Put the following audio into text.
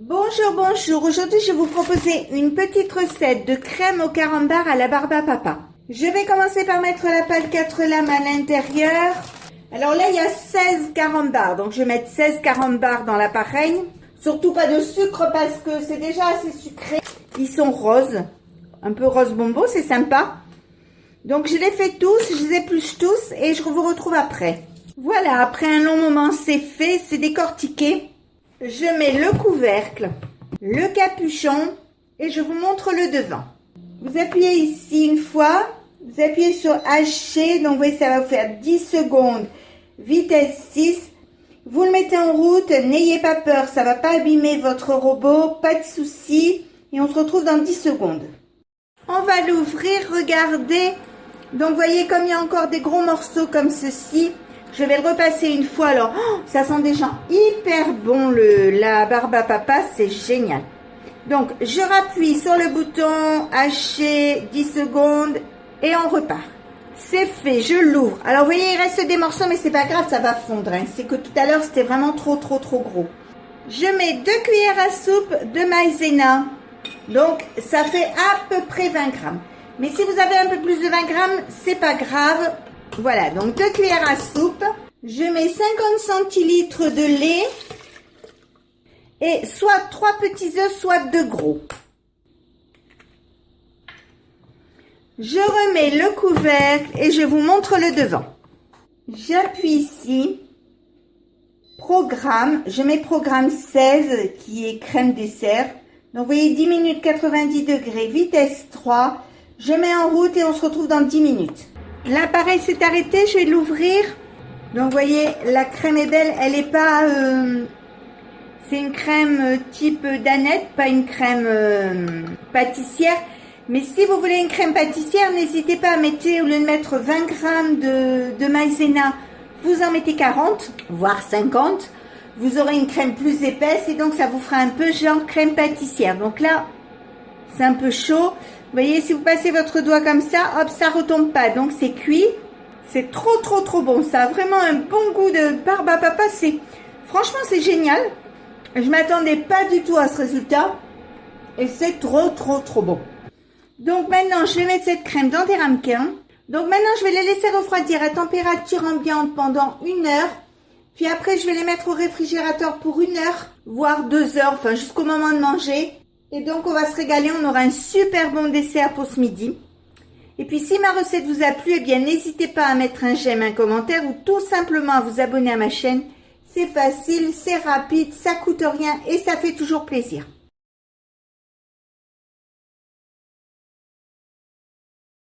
Bonjour, bonjour. Aujourd'hui, je vais vous proposer une petite recette de crème au carambar à la barbe à papa. Je vais commencer par mettre la pâte 4 lames à l'intérieur. Alors là, il y a 16 carambars. Donc, je vais mettre 16 carambars dans l'appareil. Surtout pas de sucre parce que c'est déjà assez sucré. Ils sont roses. Un peu rose bonbon, c'est sympa. Donc, je les fais tous, je les épluche tous et je vous retrouve après. Voilà, après un long moment, c'est fait, c'est décortiqué. Je mets le couvercle, le capuchon et je vous montre le devant. Vous appuyez ici une fois, vous appuyez sur hacher, donc vous voyez ça va vous faire 10 secondes, vitesse 6. Vous le mettez en route, n'ayez pas peur, ça va pas abîmer votre robot, pas de souci. Et on se retrouve dans 10 secondes. On va l'ouvrir, regardez. Donc vous voyez comme il y a encore des gros morceaux comme ceci. Je vais le repasser une fois. Alors, ça sent déjà hyper bon la barbe à papa. C'est génial. Donc, je rappuie sur le bouton, hacher 10 secondes et on repart. C'est fait, je l'ouvre. Alors, vous voyez, il reste des morceaux, mais c'est pas grave, ça va fondre. Hein. C'est que tout à l'heure, c'était vraiment trop gros. Je mets 2 cuillères à soupe de maïzena. Donc, ça fait à peu près 20 grammes. Mais si vous avez un peu plus de 20 grammes, c'est pas grave. Voilà, donc 2 cuillères à soupe. Je mets 50 centilitres de lait. Et soit 3 petits œufs, soit 2 gros. Je remets le couvercle et je vous montre le devant. J'appuie ici. Programme. Je mets programme 16 qui est crème dessert. Donc vous voyez 10 minutes 90 degrés, vitesse 3. Je mets en route et on se retrouve dans 10 minutes. L'appareil s'est arrêté, je vais l'ouvrir. Donc vous voyez, la crème est belle, elle est pas... c'est une crème type danette, pas une crème pâtissière. Mais si vous voulez une crème pâtissière, n'hésitez pas à mettre, au lieu de mettre 20 grammes de maïzena, vous en mettez 40, voire 50. Vous aurez une crème plus épaisse et donc ça vous fera un peu genre crème pâtissière. Donc là, c'est un peu chaud. Vous voyez, si vous passez votre doigt comme ça, hop, ça retombe pas. Donc c'est cuit. C'est trop bon. Ça a vraiment un bon goût de barbe à papa. Franchement, c'est génial. Je m'attendais pas du tout à ce résultat. Et c'est trop bon. Donc maintenant, je vais mettre cette crème dans des ramequins. Donc maintenant, je vais les laisser refroidir à température ambiante pendant 1 heure. Puis après, je vais les mettre au réfrigérateur pour 1 heure, voire 2 heures, enfin jusqu'au moment de manger. Et donc, on va se régaler, on aura un super bon dessert pour ce midi. Et puis, si ma recette vous a plu, eh bien, n'hésitez pas à mettre un j'aime, un commentaire ou tout simplement à vous abonner à ma chaîne. C'est facile, c'est rapide, ça coûte rien et ça fait toujours plaisir.